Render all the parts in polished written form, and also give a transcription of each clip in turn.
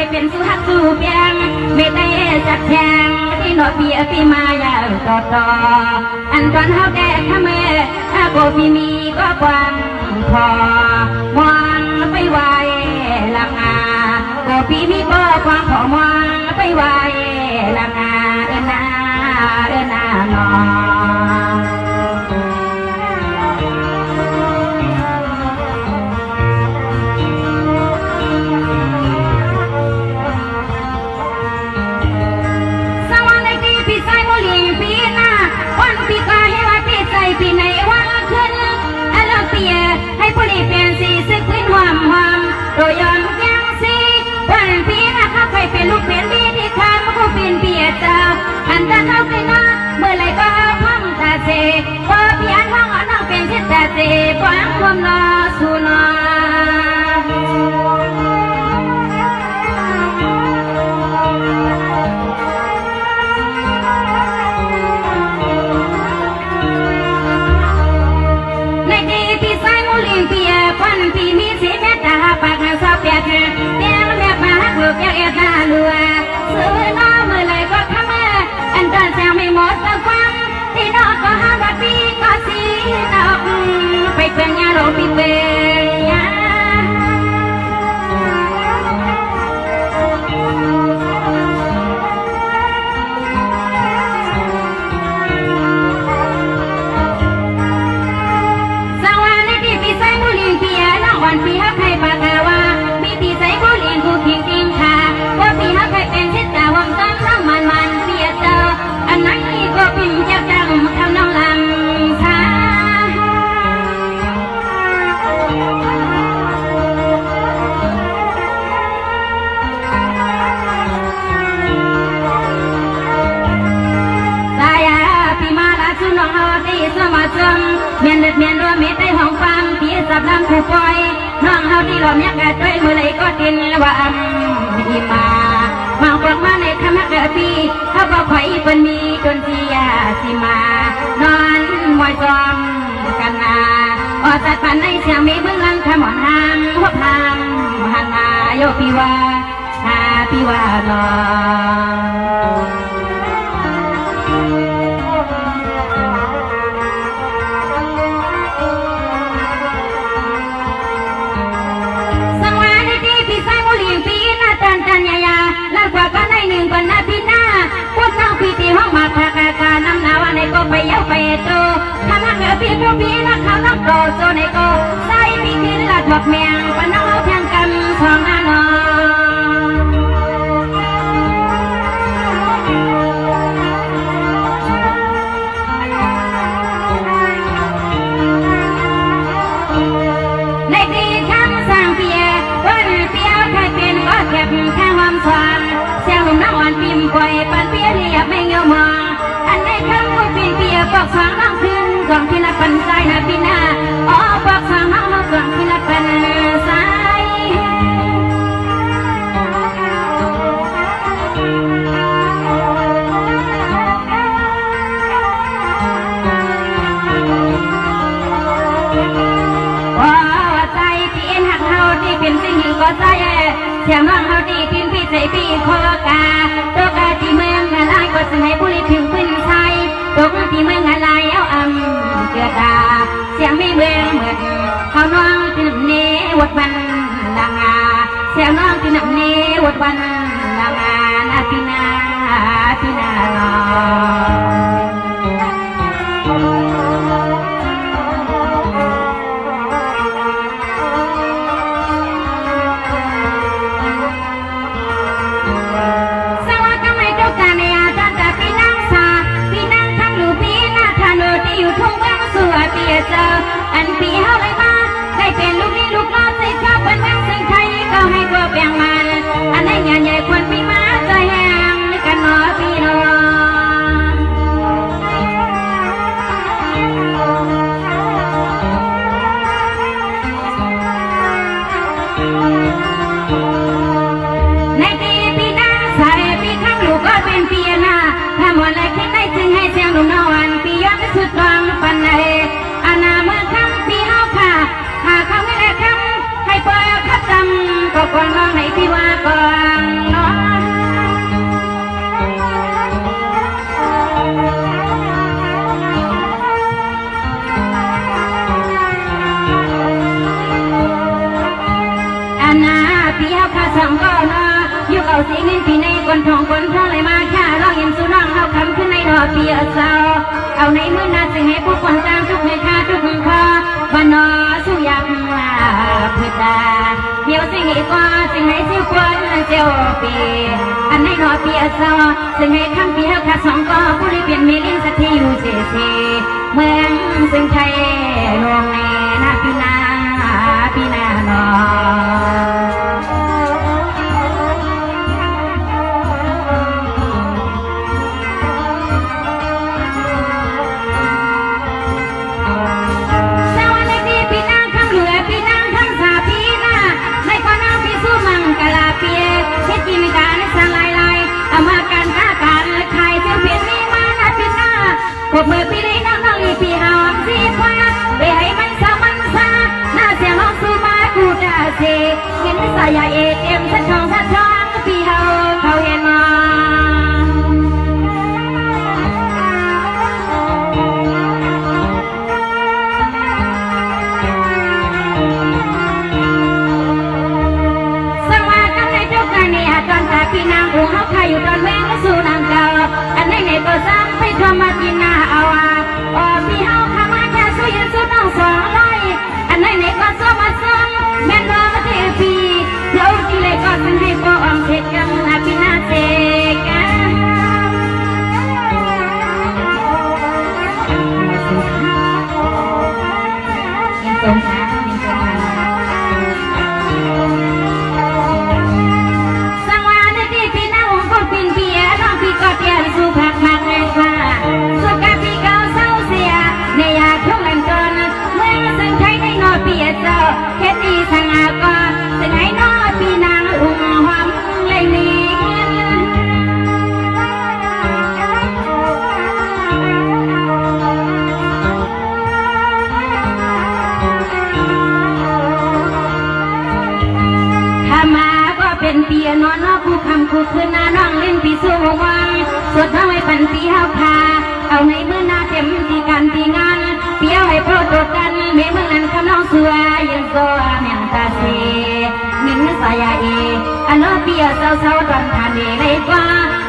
ให้เป็นสุหักสู่เพียงไม่ได้จัดแจงที่หนอปีปีมายาวต่ออันตอนเฮาแก่ข้าเมื่อโกพี่มีก็กว้างพอมอนไปไหวลังอาโกพี่มีก็กว้างพอมอนไปไหวลังอาเดินหน้าหนอปีในวันขึ้นอารมณ์เปียให้ผู้รีเปลี่ยนสีสึกพื้นหอมโดยยอมยังสีวันปีนะคะใครเป็นลูกเป็นดีที่ข้ามผู้เป็นเปียเจ้าอันตาเข้าไปนอนเมื่อไรก็ห้องตาเจพอเพียนห้องน้องเป็นชิดตาเจพอความรอสู่นอปีมีสีเมตตาปากสาวเปียกเตียงแม่ปากลูกอยากเอ็ดหน้าลัวซื้อน้อเมื่อไรก็ทำเมื่ออันตอนแซงไม่หมดสักฟังที่นอกก็ห้าวัดปีก็สีนอกไปเป็นยาโรปีเป็นยาวันปีฮักใครปากกาว่ามีปีใส่บุหรี่กูทิ้งทิ้งค่ะว่าปีฮักใครเป็นชิดตาวังซ้ำน้ำมันเสียเจ้าอันนั้นนี่ก็พิมพ์จับจังทำน้องลำช้าสายปีมาลาชุนน้องเอาตีสมาจมเมียนเลือดเมียนรัวเม็ดได้ห้องฟังปีสับลำคู่ปล่อยน้องเฮาที่หลอมยักษ์ด้วยมือเลยก็กินว่าอีมาบางปลอกมาในคำฮักเดือปีเขาก็คอยเป็นมีจนที่ยาสิมานอนมวยจอมกันนาออจัดปันในเสียงมีเบื้องหลังขมอนหางหัวพังหันนาโยปีว่าหนอแล้วกว่าก็ในหนึ่งก่อนนะพี่หน้าพูดน้องพี่ตีห้องมาพากากาน้ำหนาวในก็ไปเย้าไปโตทำให้เกิดพี่ผู้พี่นักเขานักโตโซในก็ใส่พี่ขึ้นละถกแมงปนน้องเอาแทงกันสองหน้านอในปีคำสั่งเปียวันเปียวใครเป็นก็เก็บแค่ความสว่างเสียงลมน้ำอ่อนปิ่มปล่อยปันเปียเรียบไม่เงามองอันในคำก็เป็นเปียปอกสองน้องขึ้นกองที่นับปันใจนะพี่นาอ๋อปอกสองน้องกองที่นับปันใจที่เป็นสิ่งหนึ่งก็ใจเสียงน้องเขาดีพิมพ์พี่ใจพี่คอกาตัวกาที่เมืองอะไรก็จะให้ผู้ริพิมพ์ขึ้นใช้ตัวที่เมืองอะไรเอาเกิดาเสียงไม่เมืองเหมือนเขาน้องที่นับเนวัดวันดังอาเสียงน้องที่นับเนวัดวันดังอานาพี่นาลอเจ้าอันปีเฮาเลยมาได้เป็นลูกนี่ลูกน้องใจชอบเป็นแม่สิ่งไทยก็ให้ตัวแบ่งมันอันไหนใหญ่ๆควรปีมาใจแห้งกันหนอพี่น้องในปีหน้าใส่ปีข้างลูกก็เป็นปีหน้าถ้าหมดอะไรคิดได้จึงให้เสียงลูกน้องวันปีย้อนสุดรองปันในอาณาเมืองคำปีเฮา สองก็นออยู่เก่าสีเงินปีในคนทองคนทองเลยมาค่าร้องเห็นสุน้องเอาคำขึ้นในดอกเปียเศร้าเอาในมือนาสิให้ผู้คนตามทุกเมื่อค่าทุกคอบ้านนอสู้ยับพืชตาเดี๋ยวสิ่งอีกว่าสิ่งให้สิวควรเจ้าปีอันในดอกเปียเศร้าสิ่งให้คำเปียขาดสองก็ผู้ได้เปลี่ยนเมลินสักทีอยู่เสียเมืองซึ่งไทยลงในนาปีนาหนอสวัสดีพี่นางคำเหลือพี่นางคำสาพี่นาในความนางพี่สู้มังกลาเปียเฮ็ดกินการสร้างลายเอามาการค้าการขายเสียเปลี่ยนมีมานาพี่นาพบมือพี่ได้น้องลีพี่หอมสีฟ้าไปให้มันสาหน้าเสียงร้องสู้มากูจะเสกเห็นสายเอเอ็มสัดทองพี่เขาเห็นมาสวัสดีในเจ้าการเนี่ยตอนตาพี่นางผู้เขาขายอยู่ตอนแม่ก็สู้นางเก่าอันไหนก็ซ้ำไปทำมากินหน้าเอาพี่เขาข้ามาแค่สู้ยืนสู้น้องสองร้อยอันไหนก็ซ้อมาซ้ำแม่น้องมาเทพีเดี๋ยวที่เลยก็ซึ่งให้พ่ออมเสกกันอาพี่นาเสกกันสงสารสังวาในที่พี่น้องก็ปินเปียน้องพี่ก็เปลี่ยนสู่ผักมากเลยว่าสุกาพี่เก่าเศร้าเสียในอยากทุ่งเล่นจนเมื่อซึ่งใช้ในนอเปียเจ้าแค่ดีสังอาก็ซึ่งให้นอพี่นางอุ้มหอมเลยนี้เป็นปีนอนคู่คำคู่คืนนาน้องเล่นปีสู้วังสวดเอาไว้ปันปีเฮาพาเอาในมือหน้าเต็มที่การที่งานเปียวให้โปรดกันเมื่อเมืองนั้นคำน้องสวยยังโซเมียงตาเสมินสายเออันน้อเปียเศร้าตอนทานเดเลยกว่า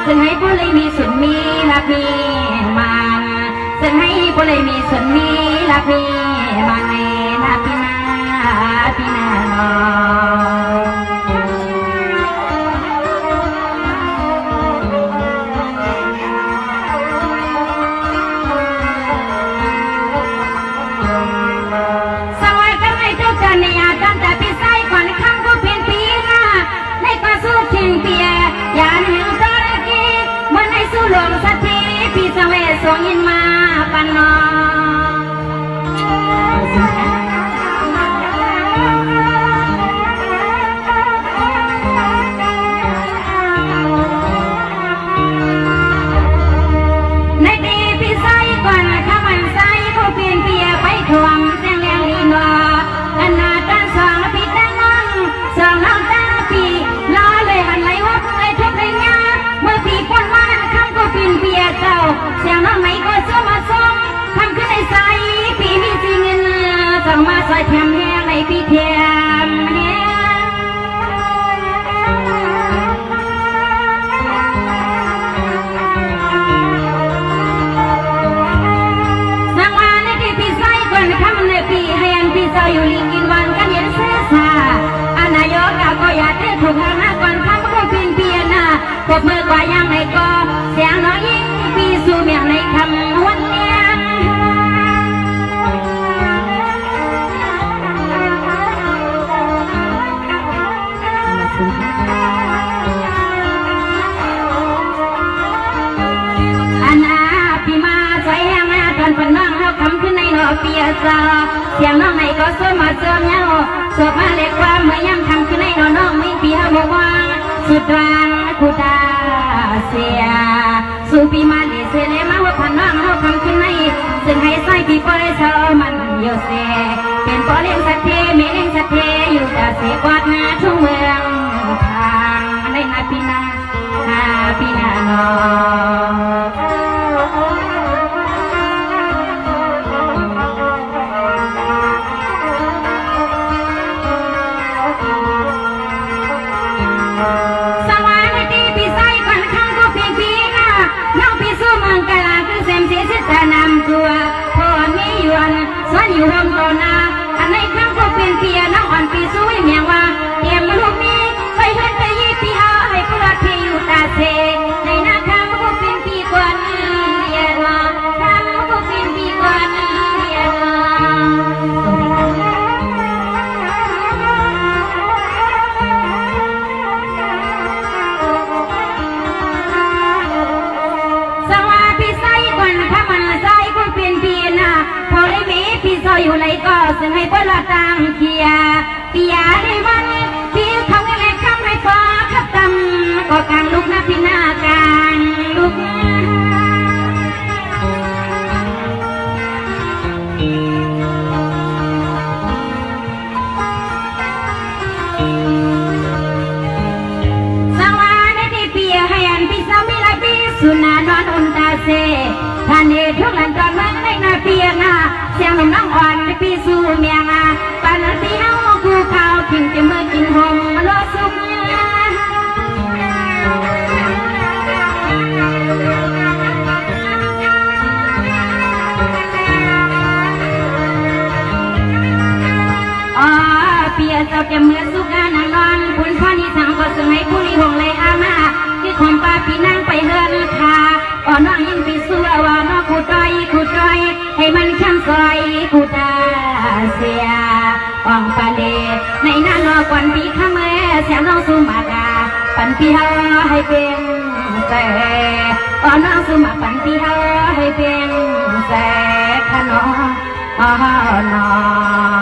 ซึ่งให้ผู้เลยมีสุดมีรักมีมันซึ่งให้ผู้เลยมีสุดมีรักมีมันในนาพี่นาหนอหลวงสักทีพี่สมัยส่งยินมาปนอในปีพี่ใส่ก่อนข้ามันใส่ผู้เปลี่ยนเปียไปทวงแสงแรงดีนออันนาตั้งสองพี่ตั้งน้องสองน้องตั้งพี่ล้อเลยหันไหลวับเลยทุบเลยงาเมื่อพี่พ้นมาปินเปียเจ้าเสียงน้องไหนก็สู้มาส่งทำขึ้นในใสปีมีจริงเงินต้องมาใส่แถมแห้งในปีแถมแห้งสังวาในที่พี่ใส่ก่อนคำในปีให้อันพี่เจ้าอยู่ลีกินวันกันเย็นเสียสาอันนายกก็อยากได้ถูกหาก่อนคำก็ปินเปียนะปบมือกว่ายังในก็เสียงน้องยิ่งปีสู่เมียงในคำวันเลี้ยงอันอาพี่มาใจแห้งอาตอนฝันน้องเขาคำขึ้นในหนอเปียซาเสียงน้องในก็สวยมาเสื่อมเงาสวดมาเล็กว่าเมื่อย่ำคำขึ้นในหนอน้องไม่ปีเขาบอกว่าสุดรังคูตาเสียสู่ปีมาเลเซเลมาว่าพันน้องเขาคำขึ้นในซึ่งให้ใส่ปีปอยเช้ามันโยเซเป็นปอเลี้ยงสักเทเมเลี้ยงสักเทอยู่แต่เสกวัดนาทุ่งเมืองทางในนาปีนาหนอ อยู่ห้องต่อหน้าอันในครั้งก็เป็นเพียน้องอ่อนปีสู้ให้เมียว่าเตรียมลูกนี้ไปเฮ็ดไปยี่ปีเอาให้ผู้รอดที่อยู่ตาเซในหน้าครั้งก็เป็นปีกวนเดียรอครั้งก็เป็นปีกวนเดียรออยู่ไหนก็ซึ่งให้พวกเราตั้งเพียปียได้วันที่เขาไม่เล็กคำไม่พอขับตำก็กลางลุกนะพี่หน้ากลางลุกสวัสดีเปียให้อันพี่สามีและพี่สุนาดอนอุนตาเซท่านเอทุกหลังจอดเมืองในนาเปียนาเสียงน้องอ่อนในปีสู่เมียงาปานปีเฮาคู่เขาทิ้งจะมือกินหงโลสุกอ๋อเปียเจ้าจะมือสุกนางนอนคุณพ่อนี่สั่งก็ซึ่งให้ผู้นี้หงเลยอามาคือของป้าพี่นั่งไปเฮือนคาอ๋อน้องยิ่งปีสู่ว่าน้องคู่ต้อยให้มันช้ำซอยกูตาเสียอ่องปาเลในหน้านอกวันปีข้าเมื่อเสียน้องสุมาดาปันปีเฮาให้เป็นแสอ่อน้องสุมาปันปีเฮาให้เป็นแสขนออ๋อนอ